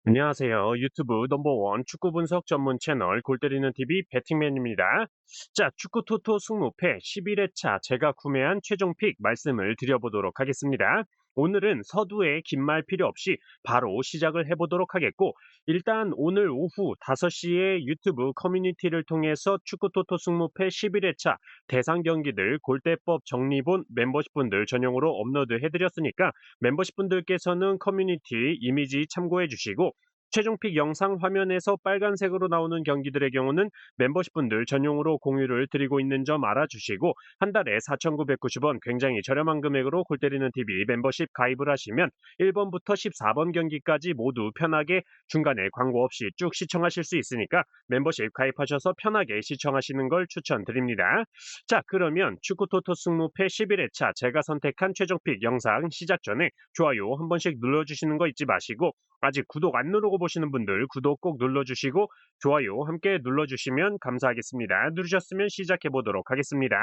안녕하세요. 유튜브 넘버원 축구 분석 전문 채널 골 때리는 TV 배팅맨입니다. 자, 축구 토토 승무패 11회차 제가 구매한 최종 픽 말씀을 드려보도록 하겠습니다. 오늘은 서두에 긴 말 필요 없이 바로 시작을 해보도록 하겠고, 일단 오늘 오후 5시에 유튜브 커뮤니티를 통해서 축구 토토 승무패 11회차 대상 경기들 골대법 정리본 멤버십 분들 전용으로 업로드 해드렸으니까 멤버십 분들께서는 커뮤니티 이미지 참고해 주시고, 최종 픽 영상 화면에서 빨간색으로 나오는 경기들의 경우는 멤버십 분들 전용으로 공유를 드리고 있는 점 알아주시고, 한 달에 4,990원 굉장히 저렴한 금액으로 골 때리는 TV 멤버십 가입을 하시면 1번부터 14번 경기까지 모두 편하게 중간에 광고 없이 쭉 시청하실 수 있으니까 멤버십 가입하셔서 편하게 시청하시는 걸 추천드립니다. 자, 그러면 축구토토 승무패 11회차 제가 선택한 최종 픽 영상 시작 전에 좋아요 한 번씩 눌러주시는 거 잊지 마시고, 아직 구독 안 누르고 보시는 분들 구독 꼭 눌러주시고 좋아요 함께 눌러주시면 감사하겠습니다. 누르셨으면 시작해 보도록 하겠습니다.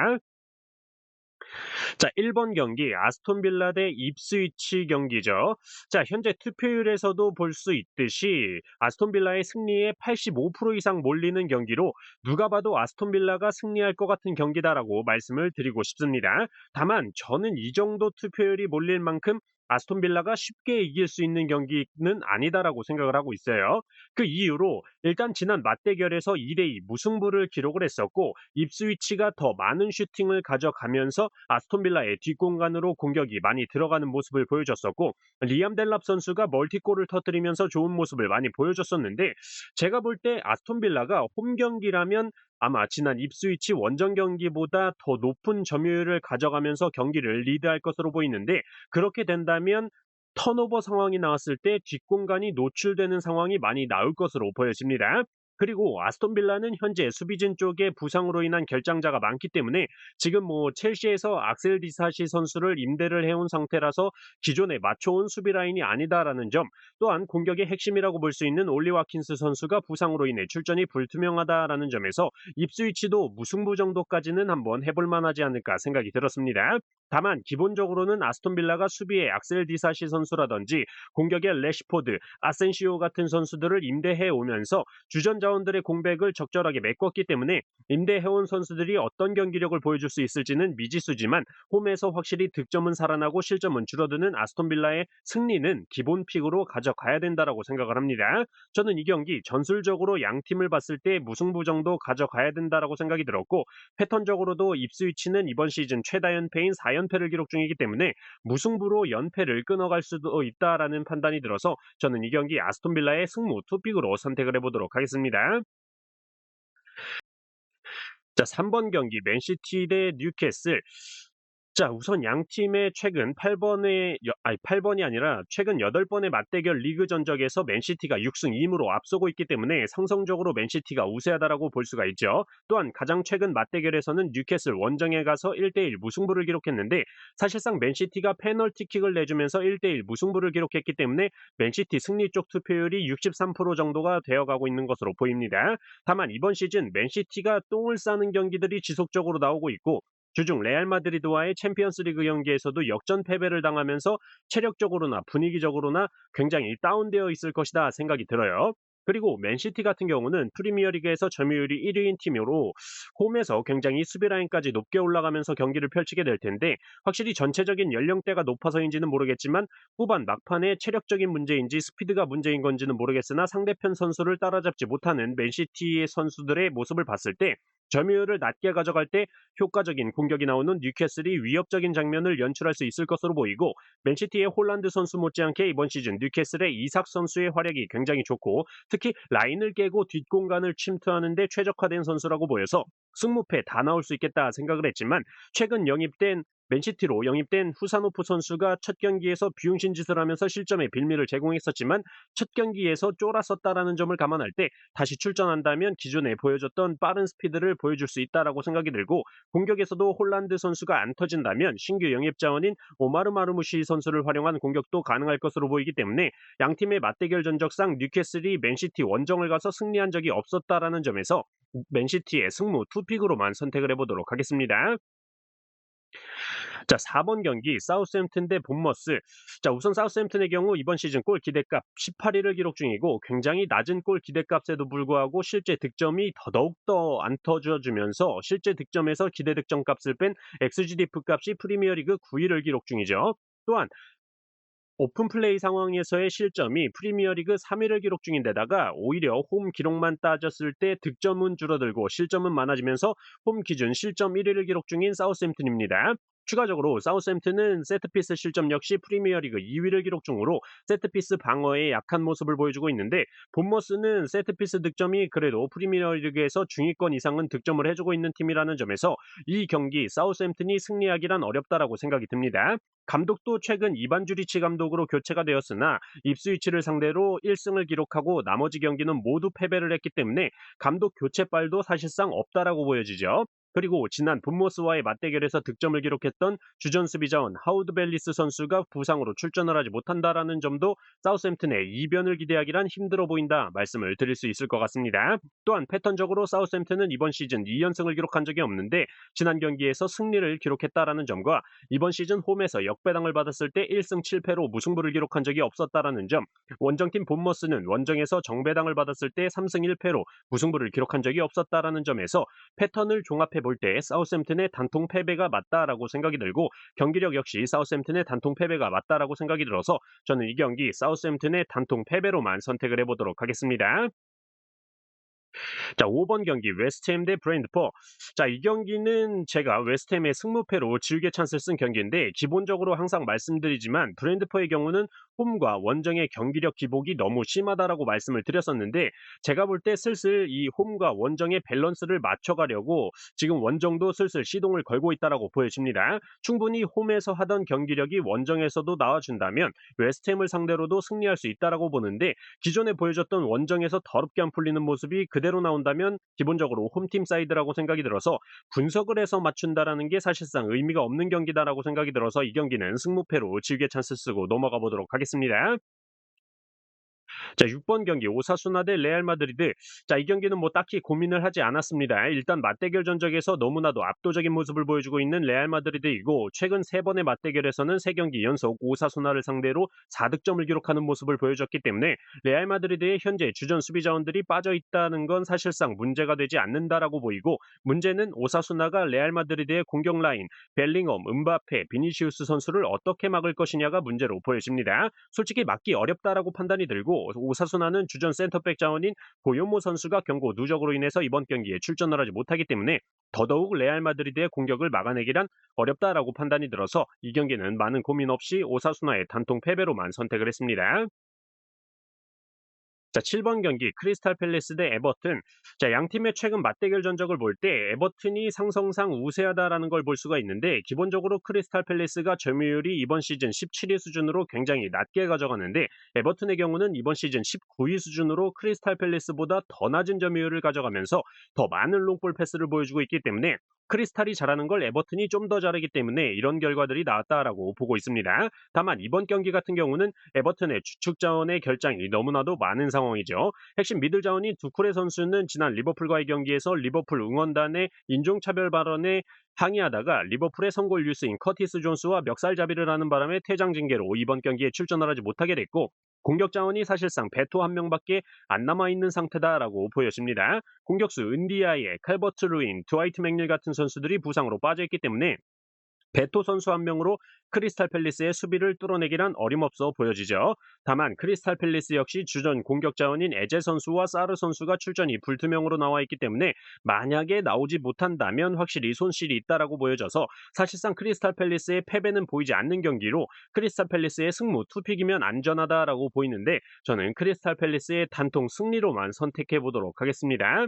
자, 1번 경기 아스톤 빌라 대 입스위치 경기죠. 자, 현재 투표율에서도 볼 수 있듯이 아스톤 빌라의 승리에 85% 이상 몰리는 경기로 누가 봐도 아스톤 빌라가 승리할 것 같은 경기다라고 말씀을 드리고 싶습니다. 다만 저는 이 정도 투표율이 몰릴 만큼 아스톤 빌라가 쉽게 이길 수 있는 경기는 아니다라고 생각을 하고 있어요. 그 이유로 일단 지난 맞대결에서 2대2 무승부를 기록을 했었고, 입스위치가 더 많은 슈팅을 가져가면서 아스톤 빌라의 뒷공간으로 공격이 많이 들어가는 모습을 보여줬었고, 리암 델랍 선수가 멀티골을 터뜨리면서 좋은 모습을 많이 보여줬었는데, 제가 볼 때 아스톤 빌라가 홈 경기라면 아마 지난 입스위치 원정 경기보다 더 높은 점유율을 가져가면서 경기를 리드할 것으로 보이는데, 그렇게 된다면 턴오버 상황이 나왔을 때 뒷공간이 노출되는 상황이 많이 나올 것으로 보여집니다. 그리고 아스톤 빌라는 현재 수비진 쪽에 부상으로 인한 결장자가 많기 때문에 지금 첼시에서 악셀 디사시 선수를 임대를 해온 상태라서 기존에 맞춰온 수비 라인이 아니다라는 점, 또한 공격의 핵심이라고 볼 수 있는 올리 와킨스 선수가 부상으로 인해 출전이 불투명하다라는 점에서 입스위치도 무승부 정도까지는 한번 해볼 만하지 않을까 생각이 들었습니다. 다만 기본적으로는 아스톤 빌라가 수비에 악셀 디사시 선수라든지 공격에 레시포드, 아센시오 같은 선수들을 임대해 오면서 주전 자원들의 공백을 적절하게 메꿨기 때문에 임대해온 선수들이 어떤 경기력을 보여줄 수 있을지는 미지수지만, 홈에서 확실히 득점은 살아나고 실점은 줄어드는 아스톤 빌라의 승리는 기본 픽으로 가져가야 된다라고 생각을 합니다. 저는 이 경기 전술적으로 양 팀을 봤을 때 무승부 정도 가져가야 된다라고 생각이 들었고, 패턴적으로도 입스위치는 이번 시즌 최다 연패인 4연패를 기록 중이기 때문에 무승부로 연패를 끊어갈 수도 있다라는 판단이 들어서 저는 이 경기 아스톤 빌라의 승무 투픽으로 선택을 해보도록 하겠습니다. 자, 3번 경기 맨시티 대 뉴캐슬. 자, 우선 양 팀의 최근 8번이 아니라 최근 8번의 맞대결 리그 전적에서 맨시티가 6승 2무로 앞서고 있기 때문에 성성적으로 맨시티가 우세하다라고 볼 수가 있죠. 또한 가장 최근 맞대결에서는 뉴캐슬 원정에 가서 1대1 무승부를 기록했는데, 사실상 맨시티가 페널티킥을 내주면서 1대1 무승부를 기록했기 때문에 맨시티 승리 쪽 투표율이 63% 정도가 되어가고 있는 것으로 보입니다. 다만 이번 시즌 맨시티가 똥을 싸는 경기들이 지속적으로 나오고 있고, 주중 레알 마드리드와의 챔피언스리그 경기에서도 역전 패배를 당하면서 체력적으로나 분위기적으로나 굉장히 다운되어 있을 것이다 생각이 들어요. 그리고 맨시티 같은 경우는 프리미어리그에서 점유율이 1위인 팀으로 홈에서 굉장히 수비 라인까지 높게 올라가면서 경기를 펼치게 될 텐데, 확실히 전체적인 연령대가 높아서인지는 모르겠지만 후반 막판에 체력적인 문제인지 스피드가 문제인 건지는 모르겠으나 상대편 선수를 따라잡지 못하는 맨시티의 선수들의 모습을 봤을 때 점유율을 낮게 가져갈 때 효과적인 공격이 나오는 뉴캐슬이 위협적인 장면을 연출할 수 있을 것으로 보이고, 맨시티의 홀란드 선수 못지않게 이번 시즌 뉴캐슬의 이삭 선수의 활약이 굉장히 좋고, 특히 라인을 깨고 뒷공간을 침투하는 데 최적화된 선수라고 보여서 승무패 다 나올 수 있겠다 생각을 했지만, 최근 맨시티로 영입된 후사노프 선수가 첫 경기에서 비용신 짓을 하면서 실점의 빌미를 제공했었지만, 첫 경기에서 쫄았었다라는 점을 감안할 때 다시 출전한다면 기존에 보여줬던 빠른 스피드를 보여줄 수 있다라고 생각이 들고, 공격에서도 홀란드 선수가 안 터진다면 신규 영입 자원인 오마르 마르무시 선수를 활용한 공격도 가능할 것으로 보이기 때문에 양팀의 맞대결 전적상 뉴캐슬이 맨시티 원정을 가서 승리한 적이 없었다라는 점에서 맨시티의 승무 투픽으로만 선택을 해보도록 하겠습니다. 자, 4번 경기 사우스햄튼 대 본머스. 자, 우선 사우스햄튼의 경우 이번 시즌 골 기대값 18위를 기록 중이고 굉장히 낮은 골 기대값에도 불구하고 실제 득점이 더더욱더 안 터져주면서 실제 득점에서 기대 득점 값을 뺀 XGDF 값이 프리미어리그 9위를 기록 중이죠. 또한 오픈 플레이 상황에서의 실점이 프리미어리그 3위를 기록 중인데다가 오히려 홈 기록만 따졌을 때 득점은 줄어들고 실점은 많아지면서 홈 기준 실점 1위를 기록 중인 사우스햄튼입니다. 추가적으로 사우스햄튼은 세트피스 실점 역시 프리미어리그 2위를 기록 중으로 세트피스 방어에 약한 모습을 보여주고 있는데 본머스는 세트피스 득점이 그래도 프리미어리그에서 중위권 이상은 득점을 해주고 있는 팀이라는 점에서 이 경기 사우스햄튼이 승리하기란 어렵다라고 생각이 듭니다. 감독도 최근 이반 주리치 감독으로 교체가 되었으나 입스위치를 상대로 1승을 기록하고 나머지 경기는 모두 패배를 했기 때문에 감독 교체빨도 사실상 없다라고 보여지죠. 그리고 지난 본머스와의 맞대결에서 득점을 기록했던 주전 수비자원 하우드 벨리스 선수가 부상으로 출전을 하지 못한다라는 점도 사우스햄튼의 이변을 기대하기란 힘들어 보인다 말씀을 드릴 수 있을 것 같습니다. 또한 패턴적으로 사우스햄튼은 이번 시즌 2연승을 기록한 적이 없는데 지난 경기에서 승리를 기록했다라는 점과 이번 시즌 홈에서 역배당을 받았을 때 1승 7패로 무승부를 기록한 적이 없었다라는 점, 원정팀 본머스는 원정에서 정배당을 받았을 때 3승 1패로 무승부를 기록한 적이 없었다라는 점에서 패턴을 종합해 볼 때 사우스햄튼의 단통 패배가 맞다라고 생각이 들고 경기력 역시 사우스햄튼의 단통 패배가 맞다라고 생각이 들어서 저는 이 경기 사우스햄튼의 단통 패배로만 선택을 해보도록 하겠습니다. 자, 5번 경기 웨스트햄 대 브랜트포드. 자, 이 경기는 제가 웨스트햄의 승무패로 지우개 찬스를 쓴 경기인데 기본적으로 항상 말씀드리지만 브랜트포드의 경우는 홈과 원정의 경기력 기복이 너무 심하다라고 말씀을 드렸었는데 제가 볼 때 슬슬 이 홈과 원정의 밸런스를 맞춰가려고 지금 원정도 슬슬 시동을 걸고 있다라고 보여집니다. 충분히 홈에서 하던 경기력이 원정에서도 나와준다면 웨스트햄을 상대로도 승리할 수 있다라고 보는데 기존에 보여줬던 원정에서 더럽게 안 풀리는 모습이 그대로 나온다면 기본적으로 홈팀 사이드라고 생각이 들어서 분석을 해서 맞춘다라는 게 사실상 의미가 없는 경기다라고 생각이 들어서 이 경기는 승무패로 지우개 찬스 쓰고 넘어가 보도록 하겠습니다. 자, 6번 경기 오사수나 대 레알 마드리드. 자, 이 경기는 뭐 딱히 고민을 하지 않았습니다. 일단 맞대결 전적에서 너무나도 압도적인 모습을 보여주고 있는 레알 마드리드이고 최근 3번의 맞대결에서는 3경기 연속 오사수나를 상대로 4득점을 기록하는 모습을 보여줬기 때문에 레알 마드리드의 현재 주전 수비 자원들이 빠져 있다는 건 사실상 문제가 되지 않는다라고 보이고 문제는 오사수나가 레알 마드리드의 공격 라인 벨링엄, 음바페, 비니시우스 선수를 어떻게 막을 것이냐가 문제로 보여집니다. 솔직히 막기 어렵다라고 판단이 들고 오사수나는 주전 센터백 자원인 보요모 선수가 경고 누적으로 인해서 이번 경기에 출전을 하지 못하기 때문에 더더욱 레알 마드리드의 공격을 막아내기란 어렵다라고 판단이 들어서 이 경기는 많은 고민 없이 오사수나의 단통 패배로만 선택을 했습니다. 자, 7번 경기 크리스탈 팰리스 대 에버튼. 자, 양 팀의 최근 맞대결 전적을 볼 때 에버튼이 상성상 우세하다라는 걸 볼 수가 있는데 기본적으로 크리스탈 팰리스가 점유율이 이번 시즌 17위 수준으로 굉장히 낮게 가져가는데 에버튼의 경우는 이번 시즌 19위 수준으로 크리스탈 팰리스보다 더 낮은 점유율을 가져가면서 더 많은 롱볼 패스를 보여주고 있기 때문에 크리스탈이 잘하는 걸 에버튼이 좀 더 잘하기 때문에 이런 결과들이 나왔다라고 보고 있습니다. 다만 이번 경기 같은 경우는 에버튼의 주축 자원의 결장이 너무나도 많은 상황이죠. 핵심 미들 자원인 두쿠레 선수는 지난 리버풀과의 경기에서 리버풀 응원단의 인종차별 발언에 항의하다가 리버풀의 선골 유스인 커티스 존스와 멱살잡이를 하는 바람에 퇴장 징계로 이번 경기에 출전을 하지 못하게 됐고 공격 자원이 사실상 베토 한 명밖에 안 남아있는 상태다라고 보여집니다. 공격수 은디아예, 칼버트 루인, 드와이트 맥닐 같은 선수들이 부상으로 빠져있기 때문에 베토 선수 한 명으로 크리스탈 팰리스의 수비를 뚫어내기란 어림없어 보여지죠. 다만 크리스탈 팰리스 역시 주전 공격 자원인 에제 선수와 사르 선수가 출전이 불투명으로 나와 있기 때문에 만약에 나오지 못한다면 확실히 손실이 있다라고 보여져서 사실상 크리스탈 팰리스의 패배는 보이지 않는 경기로 크리스탈 팰리스의 승무 투픽이면 안전하다라고 보이는데 저는 크리스탈 팰리스의 단통 승리로만 선택해 보도록 하겠습니다.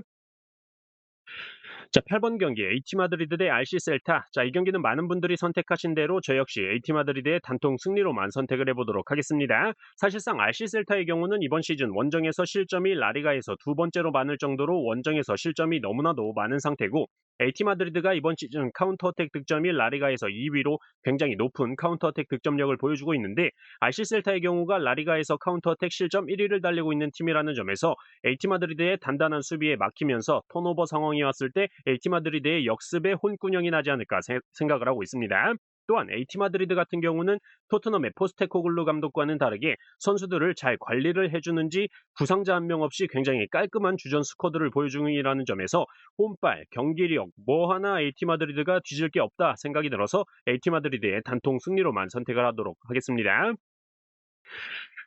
자, 8번 경기 AT 마드리드 대 RC 셀타. 자, 이 경기는 많은 분들이 선택하신 대로 저 역시 AT 마드리드의 단통 승리로만 선택을 해보도록 하겠습니다. 사실상 RC 셀타의 경우는 이번 시즌 원정에서 실점이 라리가에서 두 번째로 많을 정도로 원정에서 실점이 너무나도 많은 상태고 AT 마드리드가 이번 시즌 카운터어택 득점이 라리가에서 2위로 굉장히 높은 카운터어택 득점력을 보여주고 있는데 RC 셀타의 경우가 라리가에서 카운터어택 실점 1위를 달리고 있는 팀이라는 점에서 AT 마드리드의 단단한 수비에 막히면서 턴오버 상황이 왔을 때 AT 마드리드의 역습에 혼꾸녕이 나지 않을까 생각을 하고 있습니다. 또한 AT 마드리드 같은 경우는 토트넘의 포스테코글루 감독과는 다르게 선수들을 잘 관리를 해주는지 부상자 한 명 없이 굉장히 깔끔한 주전 스쿼드를 보여중이라는 점에서 홈빨, 경기력 뭐 하나 AT 마드리드가 뒤질 게 없다 생각이 들어서 AT 마드리드의 단통 승리로만 선택을 하도록 하겠습니다.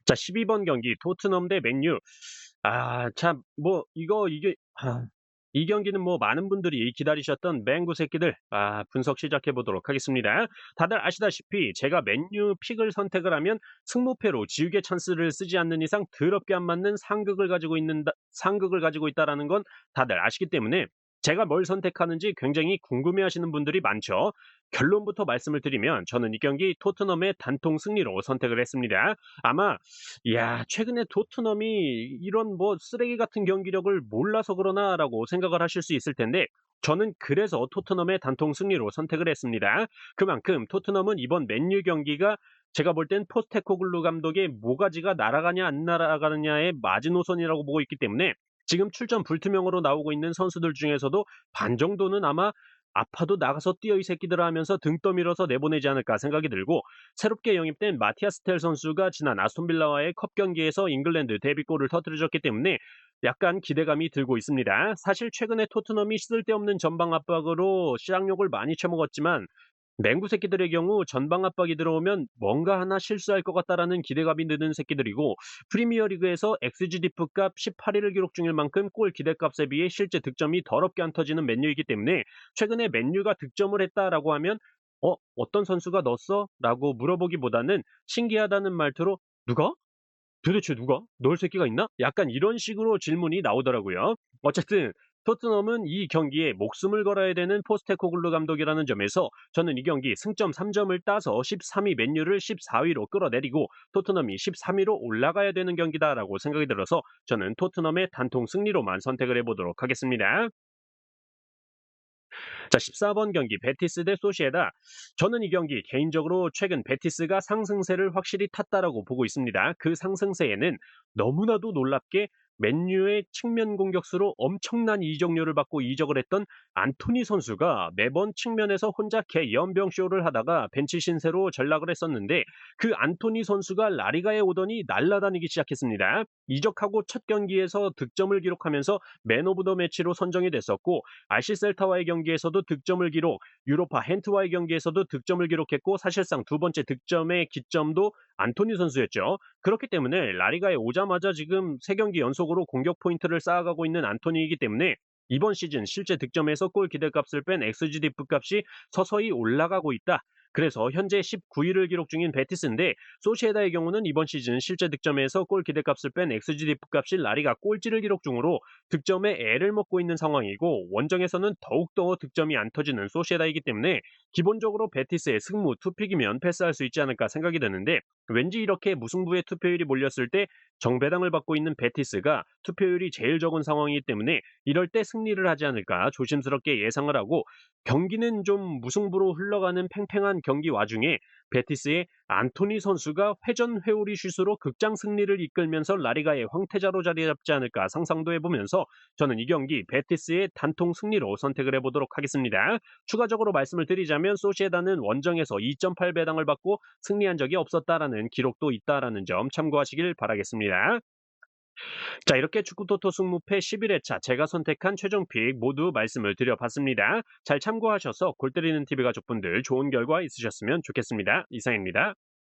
자, 12번 경기 토트넘 대 맨유. 참 뭐 이 경기는 뭐 많은 분들이 기다리셨던 맹구 새끼들 분석 시작해 보도록 하겠습니다. 다들 아시다시피 제가 맨유 픽을 선택을 하면 승무패로 지우개 찬스를 쓰지 않는 이상 더럽게 안 맞는 상극을 가지고 있다라는 건 다들 아시기 때문에 제가 뭘 선택하는지 굉장히 궁금해하시는 분들이 많죠. 결론부터 말씀을 드리면 저는 이 경기 토트넘의 단통 승리로 선택을 했습니다. 아마 최근에 토트넘이 이런 뭐 쓰레기 같은 경기력을 몰라서 그러나라고 생각을 하실 수 있을 텐데 저는 그래서 토트넘의 단통 승리로 선택을 했습니다. 그만큼 토트넘은 이번 맨유 경기가 제가 볼 땐 포스테코글루 감독의 모가지가 날아가냐 안 날아가느냐의 마지노선이라고 보고 있기 때문에 지금 출전 불투명으로 나오고 있는 선수들 중에서도 반 정도는 아마 아파도 나가서 뛰어 이 새끼들아 하면서 등 떠밀어서 내보내지 않을까 생각이 들고 새롭게 영입된 마티아스 텔 선수가 지난 아스톤 빌라와의 컵 경기에서 잉글랜드 데뷔골을 터뜨려줬기 때문에 약간 기대감이 들고 있습니다. 사실 최근에 토트넘이 쓸데없는 전방 압박으로 시장욕을 많이 쳐먹었지만 맹구 새끼들의 경우 전방 압박이 들어오면 뭔가 하나 실수할 것 같다라는 기대감이 드는 새끼들이고 프리미어리그에서 XGDF 값 18위를 기록 중일 만큼 골 기대값에 비해 실제 득점이 더럽게 안 터지는 맨유이기 때문에 최근에 맨유가 득점을 했다라고 하면 어떤 선수가 넣었어? 라고 물어보기보다는 신기하다는 말투로 누가? 도대체 누가? 넣을 새끼가 있나? 약간 이런 식으로 질문이 나오더라고요. 어쨌든 토트넘은 이 경기에 목숨을 걸어야 되는 포스테코글루 감독이라는 점에서 저는 이 경기 승점 3점을 따서 13위 맨유를 14위로 끌어내리고 토트넘이 13위로 올라가야 되는 경기다라고 생각이 들어서 저는 토트넘의 단통 승리로만 선택을 해보도록 하겠습니다. 자, 14번 경기 베티스 대 소시에다. 저는 이 경기 개인적으로 최근 베티스가 상승세를 확실히 탔다라고 보고 있습니다. 그 상승세에는 너무나도 놀랍게 맨유의 측면 공격수로 엄청난 이적료를 받고 이적을 했던 안토니 선수가 매번 측면에서 혼자 개연병 쇼를 하다가 벤치 신세로 전락을 했었는데 그 안토니 선수가 라리가에 오더니 날아다니기 시작했습니다. 이적하고 첫 경기에서 득점을 기록하면서 맨 오브 더 매치로 선정이 됐었고 RC 셀타와의 경기에서도 득점을 기록, 유로파 헨트와의 경기에서도 득점을 기록했고 사실상 두 번째 득점의 기점도 안토니 선수였죠. 그렇기 때문에 라리가에 오자마자 지금 3경기 연속으로 공격 포인트를 쌓아가고 있는 안토니이기 때문에 이번 시즌 실제 득점에서 골 기대값을 뺀 XGDF 값이 서서히 올라가고 있다. 그래서 현재 19위를 기록 중인 베티스인데 소시에다의 경우는 이번 시즌 실제 득점에서 골 기대값을 뺀 XGDF 값이 라리가 꼴찌를 기록 중으로 득점에 애를 먹고 있는 상황이고 원정에서는 더욱더 득점이 안 터지는 소시에다이기 때문에 기본적으로 베티스의 승무 투픽이면 패스할 수 있지 않을까 생각이 드는데 왠지 이렇게 무승부의 투표율이 몰렸을 때 정배당을 받고 있는 베티스가 투표율이 제일 적은 상황이기 때문에 이럴 때 승리를 하지 않을까 조심스럽게 예상을 하고 경기는 좀 무승부로 흘러가는 팽팽한 경기 와중에 베티스의 안토니 선수가 회전 회오리 슛으로 극장 승리를 이끌면서 라리가의 황태자로 자리 잡지 않을까 상상도 해보면서 저는 이 경기 베티스의 단통 승리로 선택을 해보도록 하겠습니다. 추가적으로 말씀을 드리자면 소시에다는 원정에서 2.8배당을 받고 승리한 적이 없었다라는 기록도 있다라는 점 참고하시길 바라겠습니다. 자, 이렇게 축구토토 승무패 11회차 제가 선택한 최종 픽 모두 말씀을 드려봤습니다. 잘 참고하셔서 골 때리는 TV 가족분들 좋은 결과 있으셨으면 좋겠습니다. 이상입니다.